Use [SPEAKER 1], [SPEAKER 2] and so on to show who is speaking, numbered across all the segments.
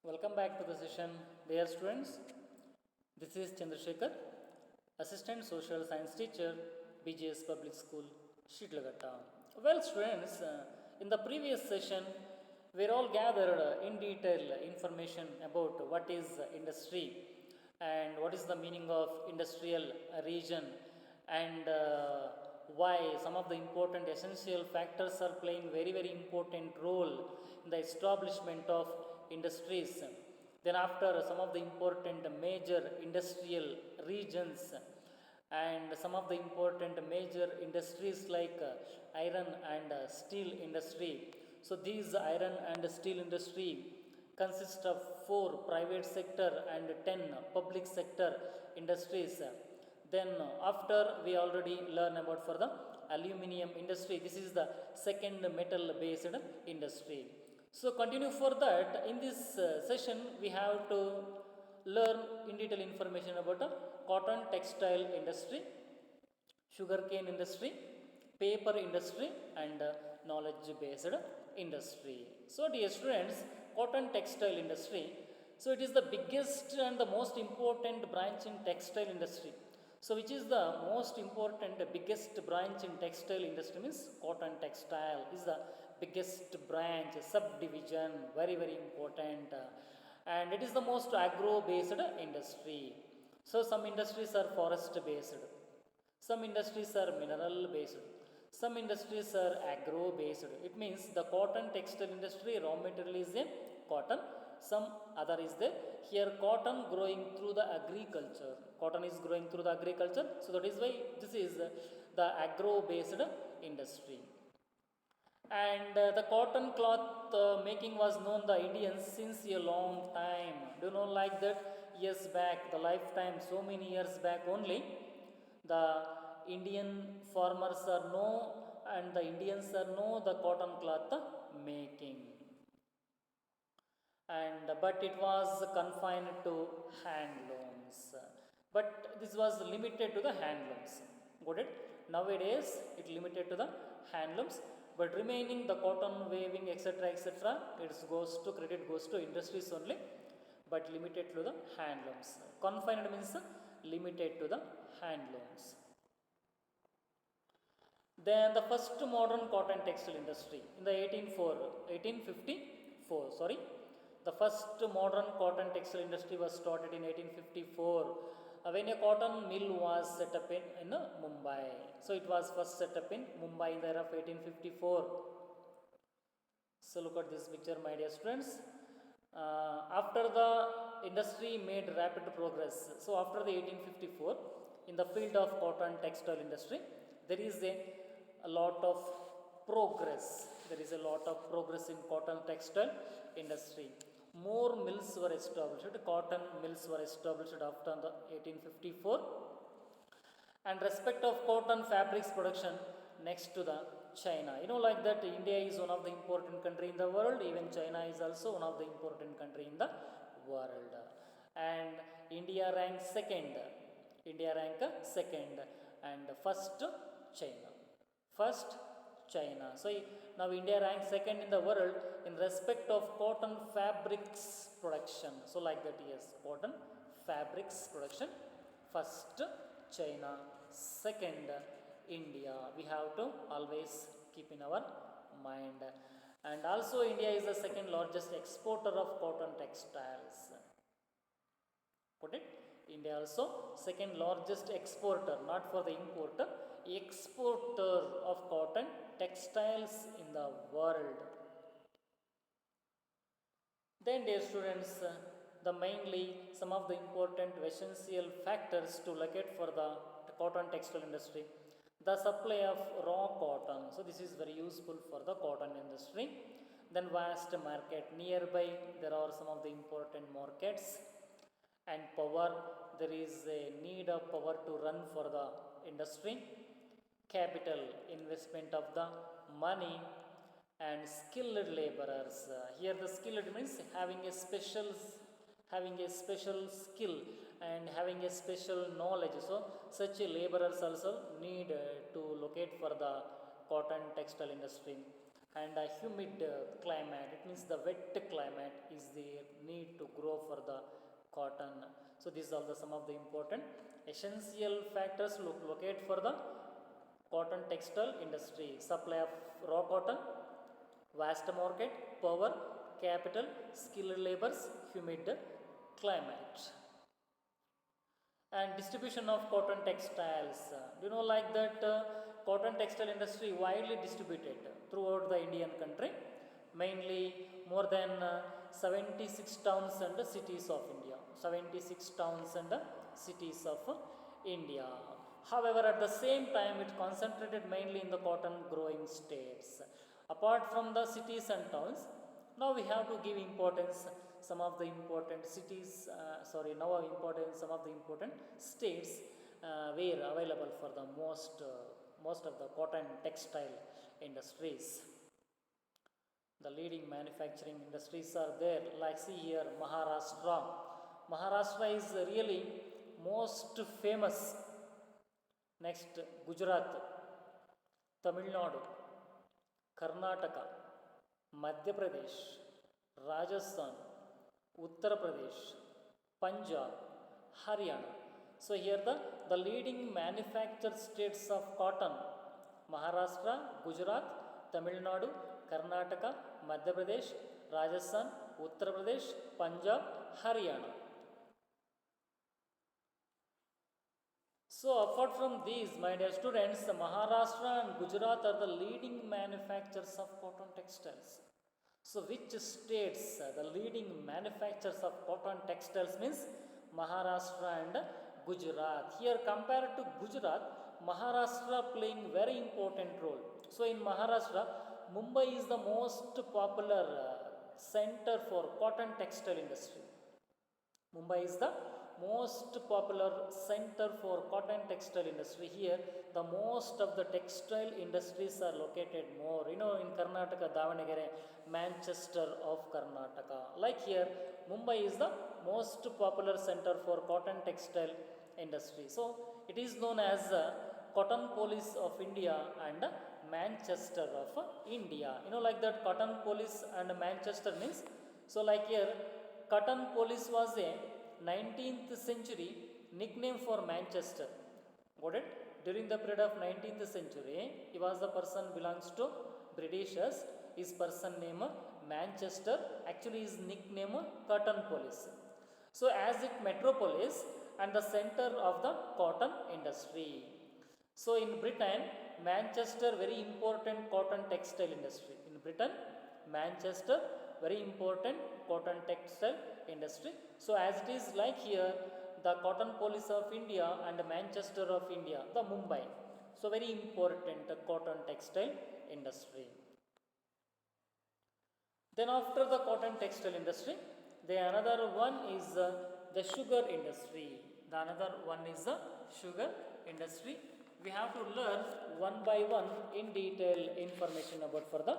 [SPEAKER 1] Welcome back to the session, dear students. This is Chandrasekhar, Assistant Social Science Teacher, BGS Public School, Shitlagatta. Well, students, in the previous session, we all gathered in detail information about what is industry and what is the meaning of industrial region and why some of the important essential factors are playing very important role in the establishment of industries. Then after some of the important major industrial regions and some of the important major industries like iron and steel industry. So these iron and steel industry consist of 4 private sector and 10 public sector industries. Then after we already learn about for the aluminum industry, this is the second metal based industry. So continue for that. In this session we have to learn in detail information about the cotton textile industry, sugarcane industry, paper industry and knowledge based industry. So dear students, cotton textile industry, so it is the biggest and the most important branch in textile industry. So which is the most important biggest branch in textile industry means cotton textile is the biggest branch subdivision, very important, and it is the most agro based industry. So some industries are forest based, some industries are mineral based, some industries are agro based. It means the cotton textile industry raw material is a cotton, some other is there. Here cotton growing through the agriculture. Cotton is growing through the agriculture. So that is why this is the agro based industry. And the cotton cloth making was known the Indians since a long time. Do you know like that? Years back, the lifetime, so many years back only, the Indian farmers are know and the Indians are know the cotton cloth making. And but it was confined to handlooms. But this was limited to the handlooms. Got it? Nowadays it limited to the handlooms, but remaining the cotton weaving etc. it goes to credit goes to industries only, but limited to the handlooms. Confined means limited to the handlooms. Then the first modern cotton textile industry in the 1854, sorry, the first modern cotton textile industry was started in 1854 when a cotton mill was set up in Mumbai. So it was first set up in Mumbai in the year of 1854. So look at this picture, my dear students. After the industry made rapid progress, so after the 1854, in the field of cotton textile industry, there is a lot of progress. There is a lot of progress in cotton textile industry. More mills were established. Cotton mills were established after the 1854. And respect of cotton fabrics production next to the China. You know like that India is one of the important country in the world. Even China is also one of the important country in the world. And India ranks second. India rank second and first China. First China. So now India ranks second in the world in respect of cotton fabrics production. So like that, yes, cotton fabrics production. First China, second India. We have to always keep in our mind. And also India is the second largest exporter of cotton textiles. Put it? India also second largest exporter, not for the importer, exporter of cotton textiles in the world. Then dear students, the mainly some of the important essential factors to locate for the cotton textile industry. The supply of raw cotton. So this is very useful for the cotton industry. Then vast market nearby. There are some of the important markets. And power, there is a need of power to run for the industry. Capital, investment of the money, and skilled laborers. Here the skilled means having a special skill and having a special knowledge. So such laborers also need to locate for the cotton textile industry. and a humid climate. It means the wet climate is the need to grow for the cotton. So these are the some of the important essential factors locate for the cotton textile industry: supply of raw cotton, vast market, power, capital, skilled labors, humid climate. And distribution of cotton textiles. Do you know like that cotton textile industry widely distributed throughout the Indian country, mainly more than 76 towns and cities of India. 76 towns and cities of India. However, at the same time, it concentrated mainly in the cotton growing states. Apart from the cities and towns, now we have to give importance some of the important cities, now important some of the important states were available for the most of the cotton textile industries. The leading manufacturing industries are there, like see here Maharashtra. Maharashtra is really most famous. Next, Gujarat, Tamil Nadu, Karnataka, Madhya Pradesh, Rajasthan, Uttar Pradesh, Punjab, Haryana. So here the leading manufactured states of cotton: Maharashtra, Gujarat, Tamil Nadu, Karnataka, Madhya Pradesh, Rajasthan, Uttar Pradesh, Punjab, Haryana. So apart from these, my dear students, Maharashtra and Gujarat are the leading manufacturers of cotton textiles. So which states the leading manufacturers of cotton textiles means Maharashtra and Gujarat. Here compared to Gujarat, Maharashtra playing very important role. So in Maharashtra, Mumbai is the most popular center for cotton textile industry. Mumbai is the most popular center for cotton textile industry. Here the most of the textile industries are located more. You know, in Karnataka, Davanagere, Manchester of Karnataka. Like here, Mumbai is the most popular center for cotton textile industry. So it is known as Cotton Police of India and Manchester of India. You know, like that Cotton Police and Manchester means. So like here, Cotton Police was a 19th century nickname for Manchester. Got it? During the period of 19th century, he was the person belongs to Britishers. His person name Manchester. Actually, his nickname Cotton Police. So as it metropolis and the center of the cotton industry. So in Britain, Manchester very important cotton textile industry. In Britain, Manchester very important cotton textile industry. So as it is like here, the Cotton Police of India and Manchester of India, the Mumbai. So very important cotton textile industry. Then after the cotton textile industry, the another one is the sugar industry. The another one is the sugar industry. We have to learn one by one in detail information about for the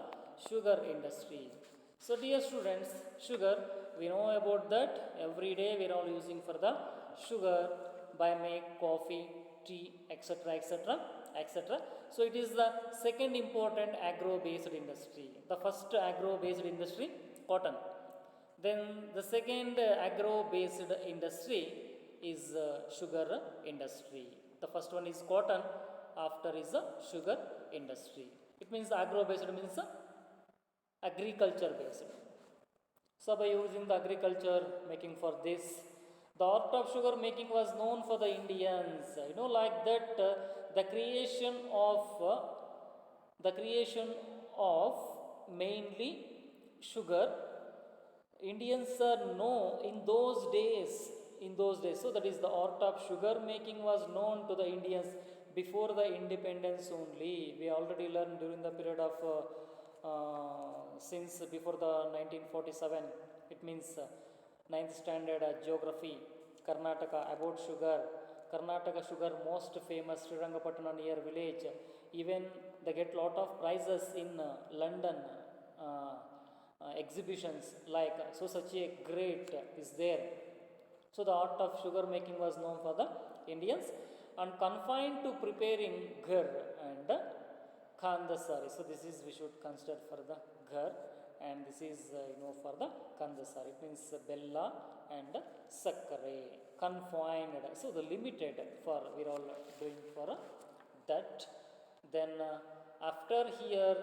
[SPEAKER 1] sugar industry. So dear students, sugar, we know about that. Every day we are all using for the sugar by make coffee, tea, etc., etc., etc. So it is the second important agro-based industry. The first agro-based industry, cotton. Then the second agro-based industry is sugar industry. The first one is cotton, after is the sugar industry. It means agro-based means agriculture based. So by using the agriculture making for this, the art of sugar making was known for the Indians. You know, like that the creation of mainly sugar. Indians know in those days. So that is the art of sugar making was known to the Indians before the independence only. We already learned during the period of since before the 1947. It means 9th standard geography, Karnataka, about sugar. Karnataka sugar most famous, Srirangapatna near village. Even they get lot of prizes in London exhibitions, like so such a great is there. So the art of sugar making was known for the Indians, and confined to preparing ghar and Kandasari. So this is we should consider for the ghar, and this is for the Kandasari. It means bella and sakkare, confined. So the limited for we are all doing for that. Then after here,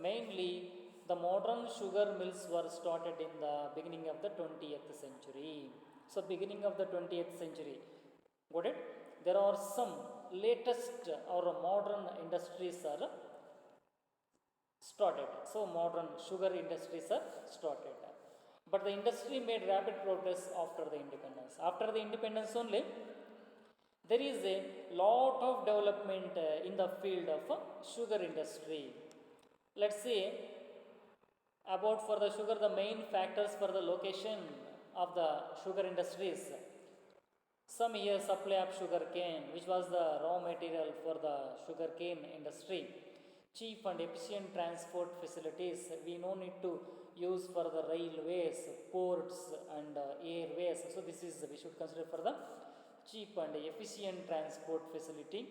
[SPEAKER 1] mainly the modern sugar mills were started in the beginning of the 20th century. So beginning of the 20th century, got it? There are some latest or modern industries are started. So modern sugar industries are started. But the industry made rapid progress after the independence. After the independence only, there is a lot of development in the field of sugar industry. Let's see about for the sugar, the main factors for the location of the sugar industries. Some here supply of sugar cane, which was the raw material for the sugar cane industry. Cheap and efficient transport facilities. We no need to use for the railways, ports and airways. So this is we should consider for the cheap and efficient transport facility.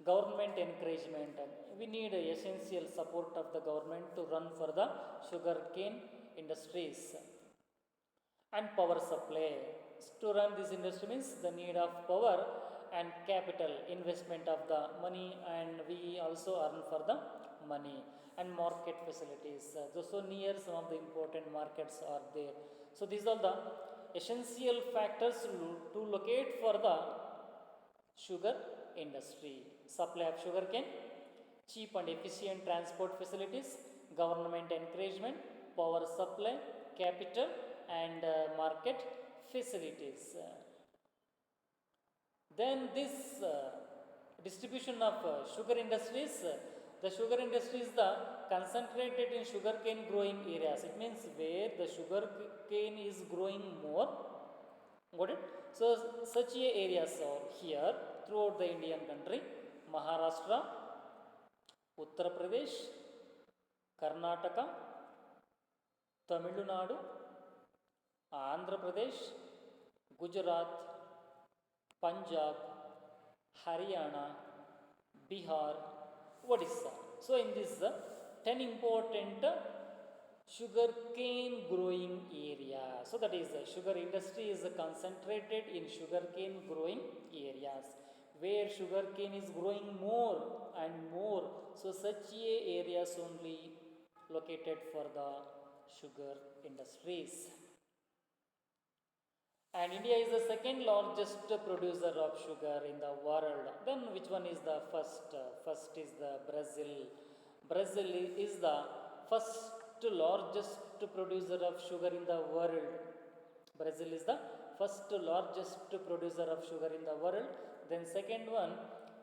[SPEAKER 1] Government encouragement. We need essential support of the government to run for the sugar cane industries. And power supply. To run this industry means the need of power and capital investment of the money, and we also earn for the money. And market facilities. So near some of the important markets are there. So these are the essential factors to locate for the sugar industry. Supply of sugar cane, cheap and efficient transport facilities, government encouragement, power supply, capital and market facilities. Then this distribution of sugar industries, the sugar industry is the concentrated in sugar cane growing areas. It means where the sugar cane is growing more. Got it? So such areas are here throughout the Indian country: Maharashtra, Uttar Pradesh, Karnataka, Tamil Nadu, Andhra Pradesh, Gujarat, Punjab, Haryana, Bihar, Odisha. So in this 10 important sugar cane growing area. So that is sugar industry is concentrated in sugar cane growing areas where sugar cane is growing more and more. So such areas only located for the sugar industries. And India is the second largest producer of sugar in the world. Then which one is the first? First is the Brazil. Brazil is the first largest producer of sugar in the world. Brazil is the first largest producer of sugar in the world. Then second one,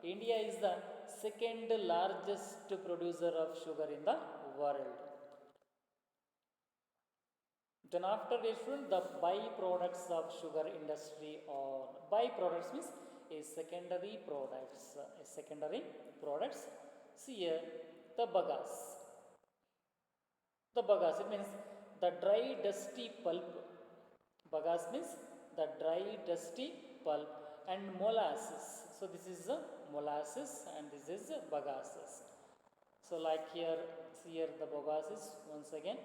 [SPEAKER 1] India is the second largest producer of sugar in the world. Then after this, the byproducts of sugar industry, or byproducts means a secondary products. Secondary products. See here the bagasse. The bagasse, it means the dry dusty pulp. Bagasse means the dry dusty pulp, and molasses. So this is the molasses and this is the bagasses. So like here, see here the bagasses once again.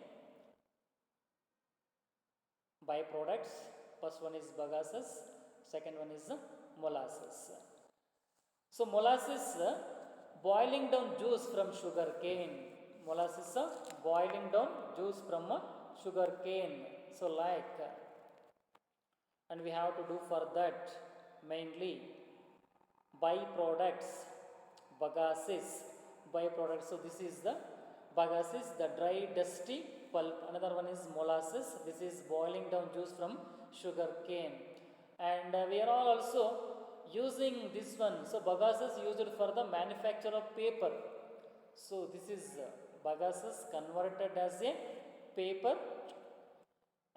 [SPEAKER 1] Byproducts. First one is bagasses, second one is molasses. So molasses, boiling down juice from sugar cane. Molasses, boiling down juice from sugar cane. So like, and we have to do for that mainly byproducts, bagasses, byproducts. So this is the bagasses, the dry dusty pulp. Another one is molasses. This is boiling down juice from sugar cane. And we are all also using this one. So bagasses used for the manufacture of paper. So this is bagasses converted as a paper,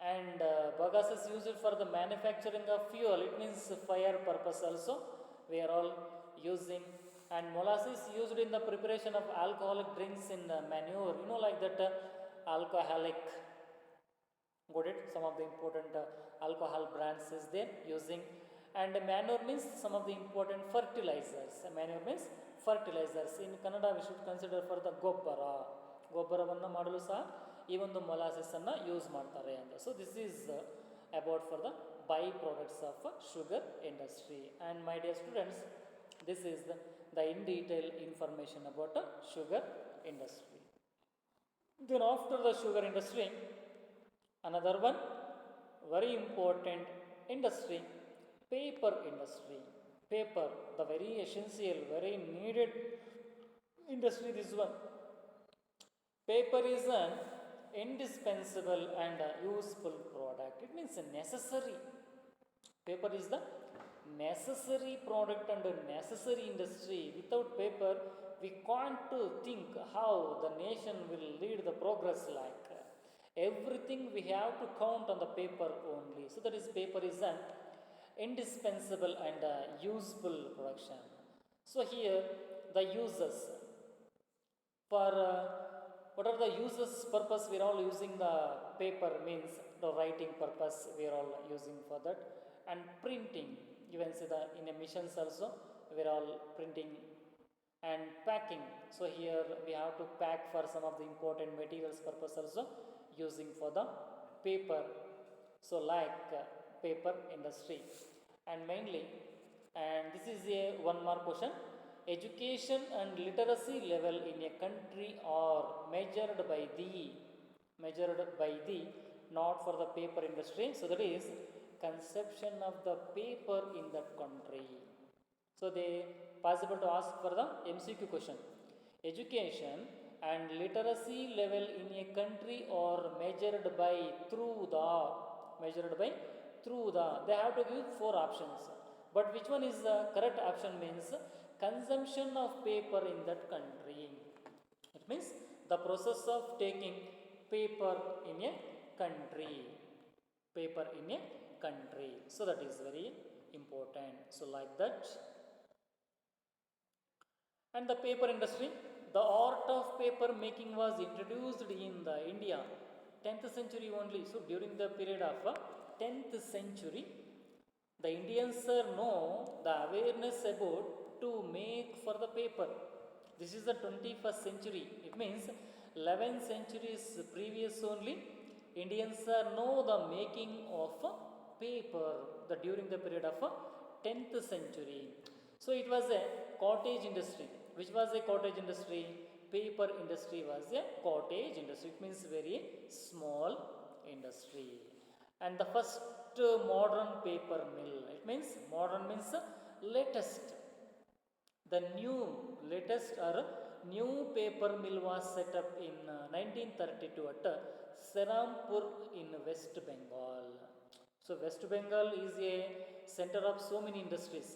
[SPEAKER 1] and bagasses used for the manufacturing of fuel. It means fire purpose also we are all using. And molasses used in the preparation of alcoholic drinks in manure. Like that alcoholic. Got it? Some of the important alcohol brands is there using. And manure means some of the important fertilizers. Manure means fertilisers. In Kannada we should consider for the ಗೊಬ್ಬರವನ್ನು ಮಾಡಲು ಸಹ ಈ ಒಂದು ಮೊಲಾಸಸ್ಸನ್ನು use ಮಾಡ್ತಾರೆ ಅಂತ. So this is about for the by products of sugar industry. And my dear students, this is the in detail information about sugar industry. Then after the sugar industry, another one very important industry, paper industry. Paper, the very essential, very needed industry, this one. Paper is an indispensable and useful product. It means necessary. Paper is the necessary product and necessary industry. Without paper, we can't think how the nation will lead the progress. Like everything we have to count on the paper only. So that is, paper is an indispensable and useful production. So here the uses for what are the uses purpose we are all using the paper means the writing purpose we are all using for that, and printing. You can see the in emissions also we are all printing, and packing. So here we have to pack for some of the important materials purpose also using for the paper. So like paper industry. And mainly, and this is a one more question, education and literacy level in a country are measured by the not for the paper industry. So that is conception of the paper in that country. So they possible to ask for the MCQ question. Education and literacy level in a country are measured by through the. They have to give 4 options. But which one is the correct option means consumption of paper in that country. It means the process of taking paper in a country. So that is very important. So like that. And the paper industry, the art of paper making was introduced in the India 10th century only. So during the period of 10th century, the Indians know the awareness about to make for the paper. This is the 21st century. It means 11 centuries previous only, Indians know the making of paper during the period of 10th century. So it was a cottage industry. Which was a cottage industry? Paper industry was a cottage industry. It means very small industry. And the first modern paper mill. It means modern means latest. The latest or new paper mill was set up in 1932 at Serampur in West Bengal. So West Bengal is a center of so many industries.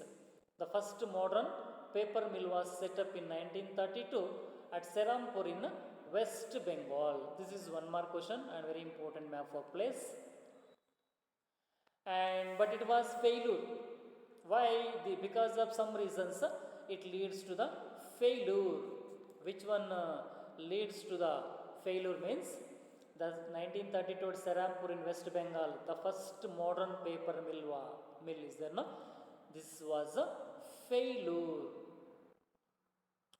[SPEAKER 1] The first modern paper mill was set up in 1932 at Serampur in West Bengal. This is one more question and very important map of place. But it was failure. Why? Because of some reasons it leads to the failure. Which one leads to the failure means the 1932 at Serampur in West Bengal, the first modern paper mill is there, no? This was a failure.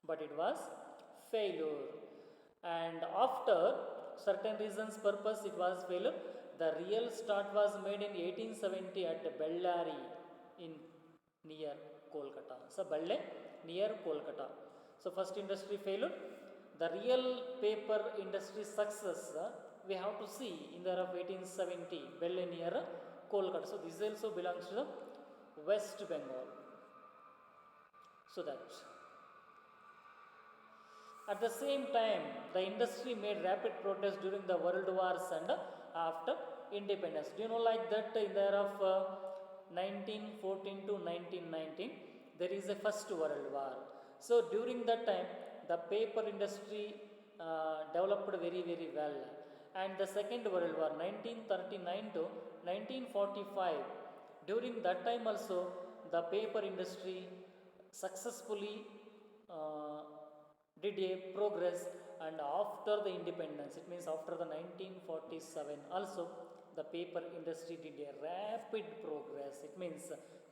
[SPEAKER 1] But it was failure. And after certain reasons purpose it was failure. The real start was made in 1870 at Bellary in near Kolkata. So Balle near Kolkata. So first industry failure. The real paper industry success we have to see in the year of 1870 Belle near Kolkata. So this also belongs to the West Bengal. So that. At the same time, the industry made rapid progress during the world wars and after independence. Do you know like that in the year of 1914 to 1919, there is a first world war. So during that time, the paper industry developed very, very well. And the second world war, 1939 to 1945, during that time also, the paper industry successfully did a progress, and after the independence, it means after the 1947 also, the paper industry did a rapid progress. It means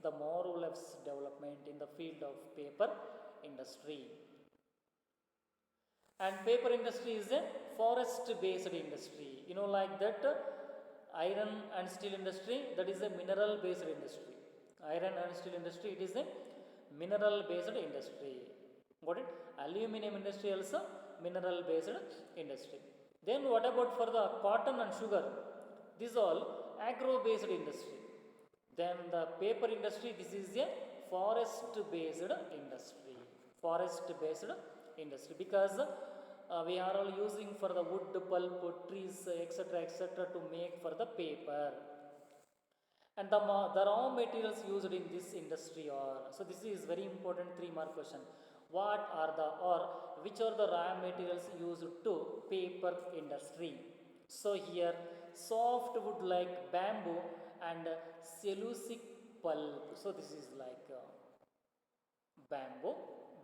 [SPEAKER 1] the marvelous development in the field of paper industry. And paper industry is a forest based industry, like that. Iron and steel industry, that is a mineral based industry. Iron and steel industry, it is a mineral based industry. Got it? Aluminum industry also mineral based industry. Then what about for the cotton and sugar? These all agro based industry. Then the paper industry, this is a forest based industry. Forest based industry, because we are all using for the wood, pulp, trees, etc. to make for the paper. And the raw materials used in this industry are, so this is very important 3-mark question. What are the, or which are the raw materials used to paper industry? So here soft wood like bamboo and cellulosic pulp. So this is like bamboo,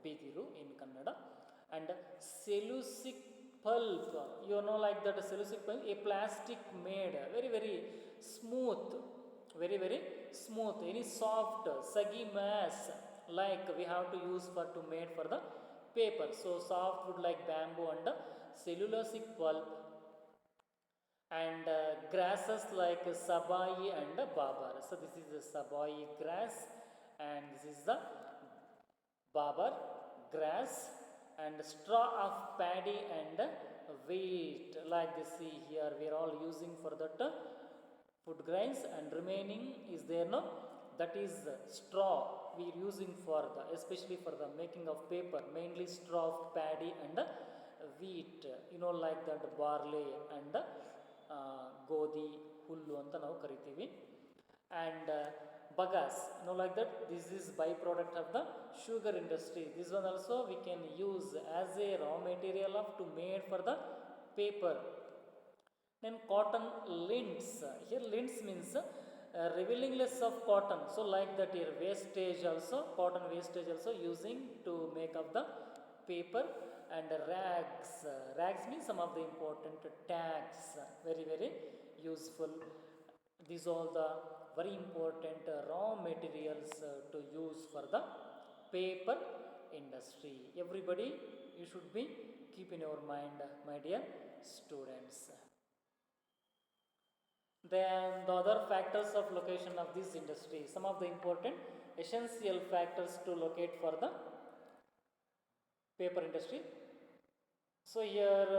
[SPEAKER 1] bidiru in Kannada, and cellulosic pulp. Like that cellulosic pulp, a plastic made very smooth, very smooth, any soft saggy mass, like we have to use for to made for the paper. So soft wood like bamboo and cellulosic pulp, and grasses like sabai and babar. So this is the sabai grass, and this is the babar grass, and straw of paddy and wheat, like this. See here, we are all using for that food grains, and remaining is there, no, that is straw we are using for the, especially for the making of paper, mainly straw of paddy and wheat, like that barley and ಗೋಧಿ ಹುಲ್ಲು ಅಂತ ನಾವು ಕರಿತೀವಿ. And bagasse, like that, this is byproduct of the sugar industry. This one also we can use as a raw material of to made for the paper. Then cotton lints. Here lints means revealing less of cotton. So like that here wastage also, cotton wastage also using to make up the paper. And rags. Rags means some of the important tags, very useful. These are the very important raw materials to use for the paper industry. Everybody, you should be keep in your mind, my dear students. Then the other factors of location of this industry, some of the important essential factors to locate for the paper industry. So here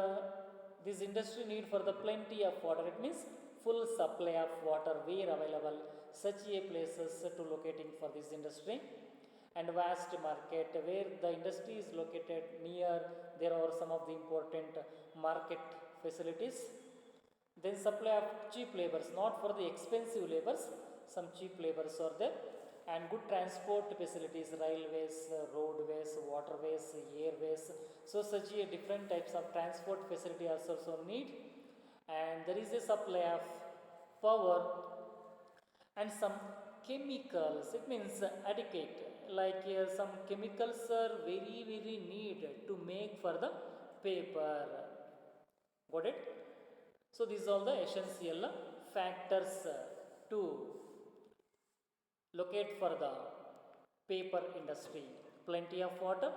[SPEAKER 1] this industry need for the plenty of water. It means full supply of water where available, such a places to locating for this industry. And vast market, where the industry is located near, there are some of the important market facilities. Then supply of cheap labors, not for the expensive labors, some cheap labors are there. And good transport facilities, railways, roadways, waterways, airways. So such a different types of transport facility also need. And there is a supply of power and some chemicals. It means adequate, like some chemicals are very need to make for the paper. Got it? So these are the essential factors to locate for the paper industry: plenty of water,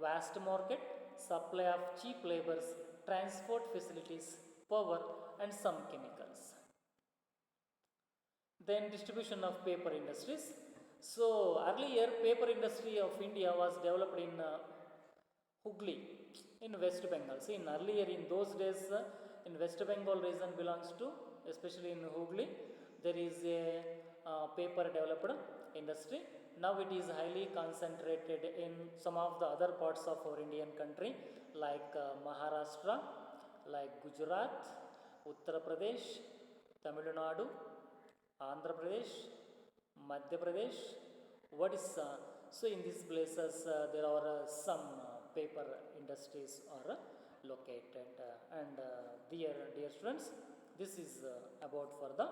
[SPEAKER 1] vast market, supply of cheap labors, transport facilities, power, and some chemicals. Then distribution of paper industries. So earlier paper industry of India was developed in Hooghly in West Bengal. See, in earlier in those days in West Bengal region belongs to, especially in Hooghly, there is a paper developed industry. Now it is highly concentrated in some of the other parts of our Indian country, like Maharashtra, like Gujarat, Uttar Pradesh, Tamil Nadu, Andhra Pradesh, Madhya Pradesh, Odisha. So in these places there are some paper industries are located. And dear students, this is about for the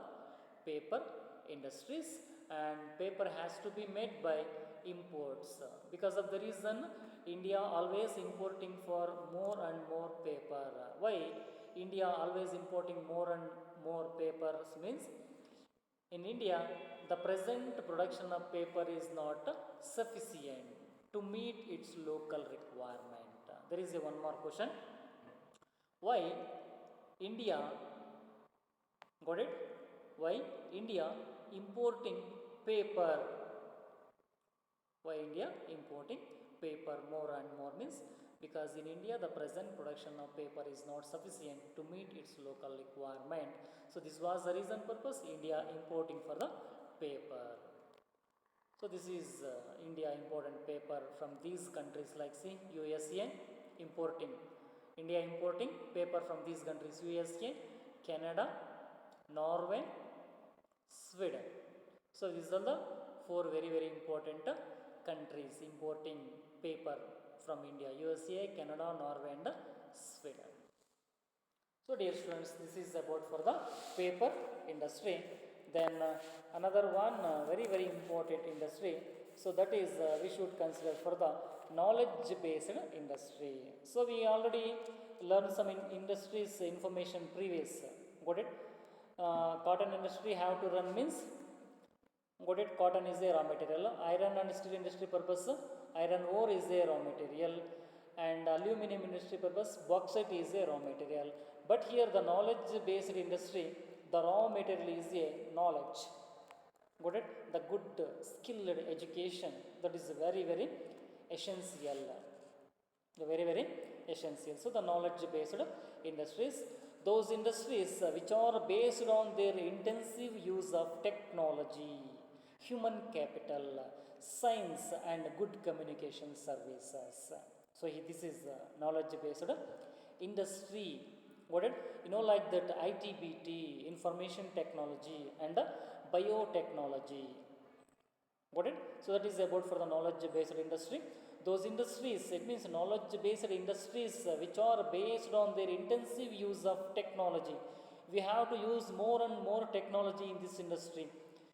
[SPEAKER 1] paper industries. And paper has to be made by imports. Because of the reason, India always importing for more and more paper. Why India always importing more and more papers means, in India the present production of paper is not sufficient. to meet its local requirement. There is a one more question. Why India, got it? Why India importing paper? Why India importing paper more and more means because in India the present production of paper is not sufficient to meet its local requirement. So this was the reason purpose India importing for the paper. So this is India important paper from these countries like see USA importing. India importing paper from these countries USA, Canada, Norway, Sweden. So these are the four very important countries importing paper from India, USA, Canada, Norway and Sweden. So dear students, this is about for the paper industry. Then another one very important industry. So that is we should consider for the knowledge based industry. So we already learned some industries information previous. Got it? Cotton industry have to run means got it, cotton is a raw material, iron and steel industry purpose iron ore is a raw material, and aluminum industry purpose bauxite is a raw material. But here the knowledge based industry, the raw material is a knowledge, got it, the good skilled education, that is very essential, very essential. So the knowledge based industries, those industries which are based on their intensive use of technology, human capital, science and good communication services. So this is knowledge based industry. Got it? You know, like that ITBT, information technology and biotechnology. Got it? So that is about for the knowledge based industry. Those industries, it means knowledge based industries which are based on their intensive use of technology. We have to use more and more technology in this industry.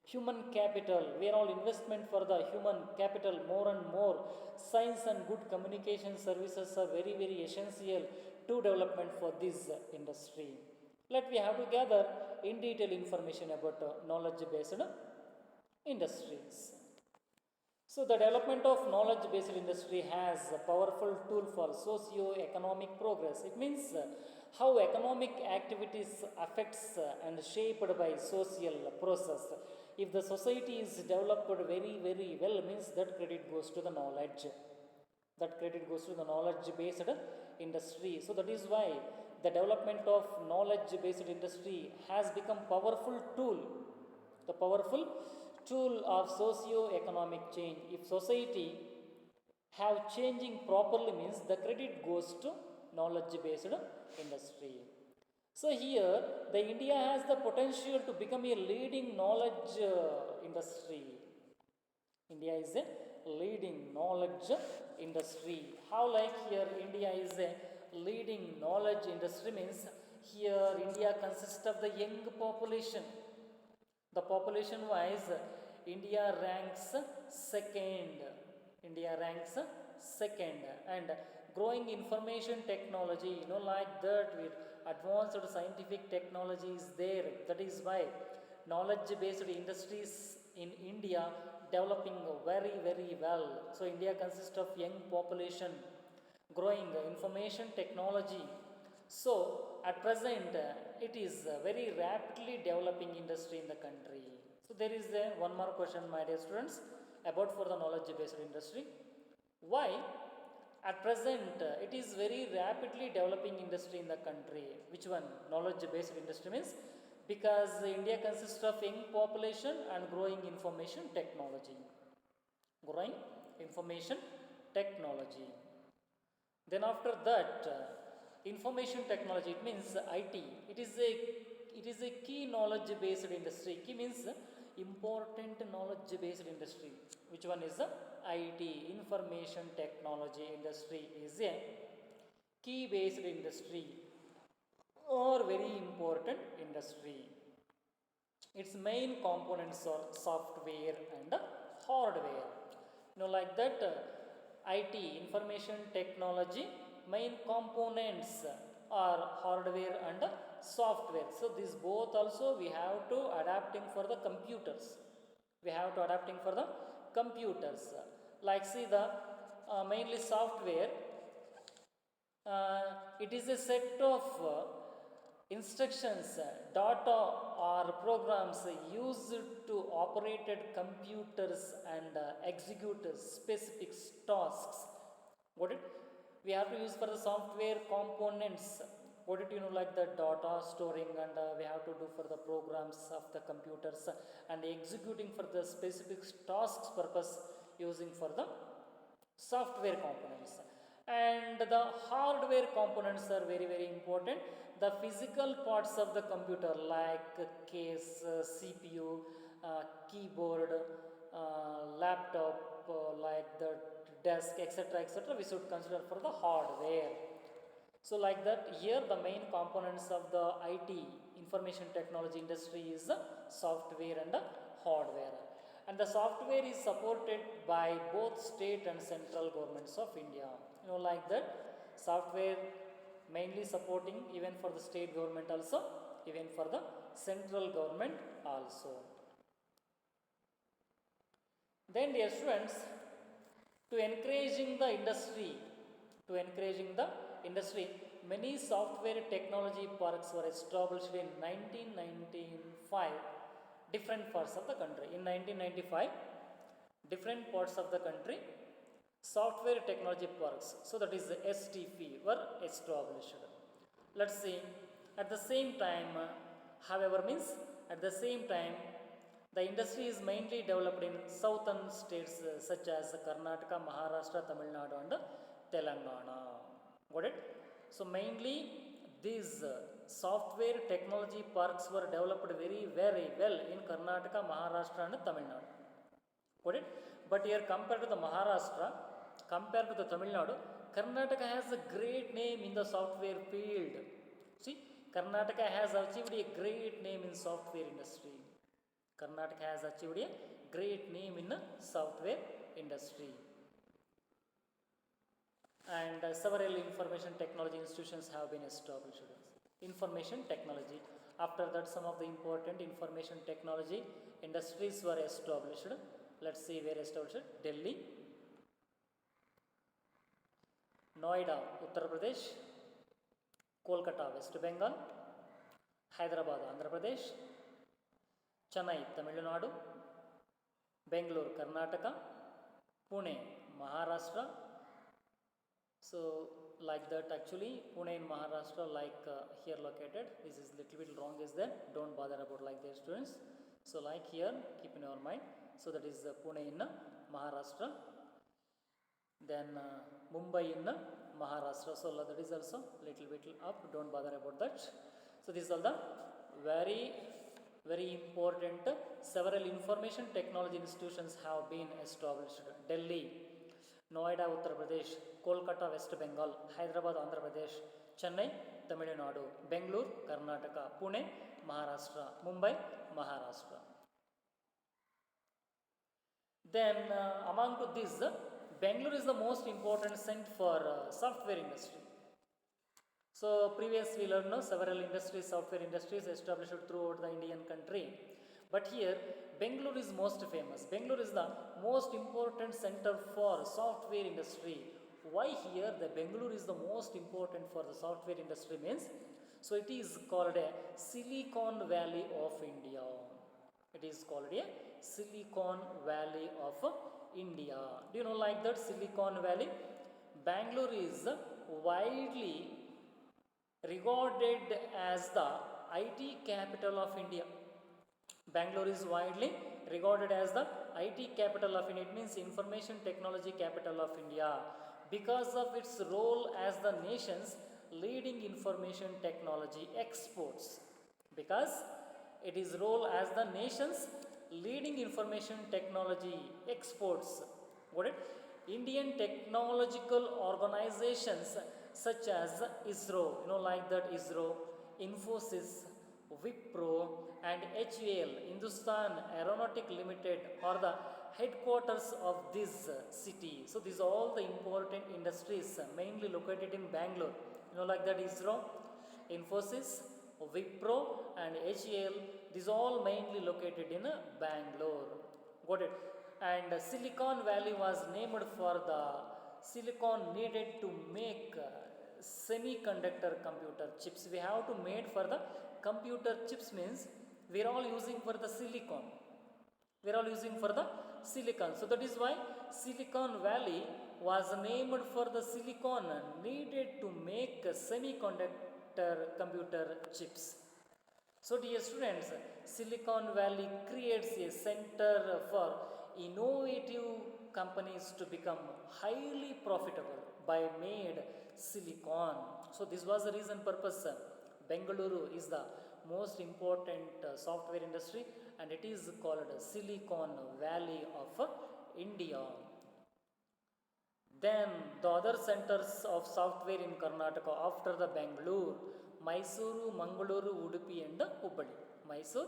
[SPEAKER 1] Human capital, where all investment for the human capital more and more. Science and good communication services are very essential to development for this industry. Let we have to gather in detail information about knowledge based industries. So the development of knowledge based industry has a powerful tool for socio-economic progress. It means how economic activities affects and shaped by social process. If the society is developed very well, means that credit goes to the knowledge. That credit goes to the knowledge based industry. So that is why the development of knowledge based industry has become powerful tool. The powerful tool of socio-economic change. If society have changing properly means the credit goes to knowledge based industry. So here the India has the potential to become a leading knowledge industry. India is a leading knowledge industry. How like here India is a leading knowledge industry means here India consists of the young population. The population wise India ranks second. India ranks second, and growing information technology, you know, like that with advanced scientific technology is there. That is why knowledge based industries in India developing very well. So India consists of young population, growing information technology. So at present it is a very rapidly developing industry in the country. So there is one more question, my dear students, about for the knowledge based industry. Why at present it is very rapidly developing industry in the country? Which one? Knowledge based industry means because India consists of young population and growing information technology. Growing information technology. Then after that information technology, it means IT. It is a key knowledge based industry. Key means important knowledge based industry. Which one is the IT? Information technology industry is a key based industry or very important industry. Its main components are software and hardware. You know, like that IT, information technology, main components are hardware and software. So these both also we have to adapting for the computers. We have to adapting for the computers. Like see the mainly software. It is a set of instructions, data or programs used to operate computers and execute specific tasks. Got it? We have to use for the software components. Got it? Like the data storing, and we have to do for the programs of the computers and executing for the specific tasks purpose using for the software components. And the hardware components are very very important. The physical parts of the computer like case, CPU, keyboard, laptop, like the desk, etc., etc., we should consider for the hardware. So like that, here the main components of the IT, information technology industry, is the software and the hardware. And the software is supported by both state and central governments of India. Like that, software mainly supporting even for the state government also, even for the central government also. Then dear students, to encouraging the industry, many software technology parks were established in 1995, different parts of the country. In 1995, different parts of the country, software technology parks, so that is the STP, were established. Let's see, at the same time, however, means at the same time, the industry is mainly developed in southern states such as Karnataka, Maharashtra, Tamil Nadu, and Telangana. Got it? So mainly these software technology parks were developed very very well in Karnataka, Maharashtra, and Tamil Nadu. Got it? But here compared to the Maharashtra, compared to the Tamil Nadu, Karnataka has a great name in the software field. See, Karnataka has achieved a great name in software industry. Karnataka has achieved a great name in the software industry. And several information technology institutions have been established. Information technology. After that, some of the important information technology industries were established. Let's see where established. Delhi, Noida, Uttar Pradesh, Kolkata, West Bengal, Hyderabad, Andhra Pradesh, Chennai, Tamil Nadu, Bangalore, Karnataka, Pune, Maharashtra. So like that, actually Pune in Maharashtra, like here located. This is little bit wrong is there. Don't bother about like that, students. So like here, keep in your mind. So that is Pune in Maharashtra. Then Mumbai in Maharashtra. So that is also little bit up. Don't bother about that. So these are the very very important several information technology institutions have been established. Delhi, Noida, Uttar Pradesh, Kolkata, West Bengal, Hyderabad, Andhra Pradesh, Chennai, Tamil Nadu, Bangalore, Karnataka, Pune, Maharashtra, Mumbai, Maharashtra. Then among to this, Bangalore is the most important center for software industry. So previously we learned several industries, software industries established throughout the Indian country. But here Bangalore is most famous. Bangalore is the most important center for software industry. Why here the Bangalore is the most important for the software industry means, so it is called a Silicon Valley of India. It is called a Silicon Valley of India. Do you know like that Silicon Valley? Bangalore is widely regarded as the IT capital of India. Bangalore is widely regarded as the IT capital of India. It means information technology capital of India because of its role as the nation's leading information technology exports. Because it is role as the nation's leading information technology exports. Got it? Indian technological organizations such as ISRO, like that ISRO, Infosys, Wipro, and HAL, Hindustan Aeronautic Limited, are the headquarters of this city. So these are all the important industries mainly located in Bangalore. Like that ISRO, Infosys, Wipro, and HAL. These are all mainly located in Bangalore. Got it? And Silicon Valley was named for the silicon needed to make semiconductor computer chips. We have to made for the computer chips means we are all using for the silicon. We are all using for the silicon. So that is why Silicon Valley was named for the silicon needed to make semiconductor computer chips. So dear students, Silicon Valley creates a center for innovative companies to become highly profitable by made silicon. So this was the reason purpose. Bengaluru is the most important software industry and it is called Silicon Valley of India. Then the other centers of software in Karnataka after the Bangalore, Mysuru, Mangaluru, Udupi and Hubbali. Mysore,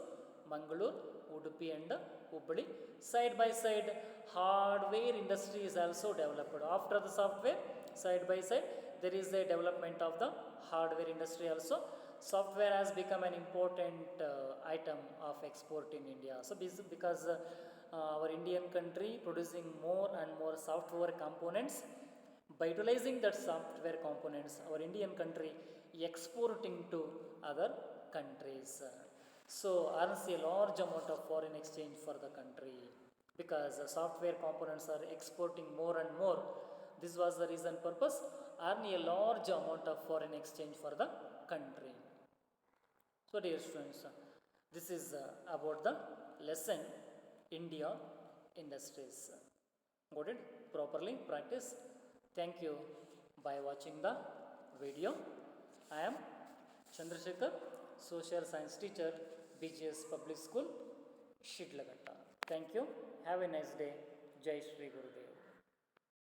[SPEAKER 1] Mangalore, Udupi and Hubbali. Side by side, hardware industry is also developed. After the software, side by side, there is a development of the hardware industry also. Software has become an important item of export in India. So because our Indian country producing more and more software components, by utilizing that software components, our Indian country exporting to other countries. So earns a large amount of foreign exchange for the country because software components are exporting more and more. This was the reason purpose, earn a large amount of foreign exchange for the country. So dear students, this is about the lesson India industries. Got it? Properly practice. Thank you by watching the video. I am Chandrasekhar, social science teacher, BGS Public School, Shidlaghatta. Thank you. Have a nice day. Jai Shri Gurudev.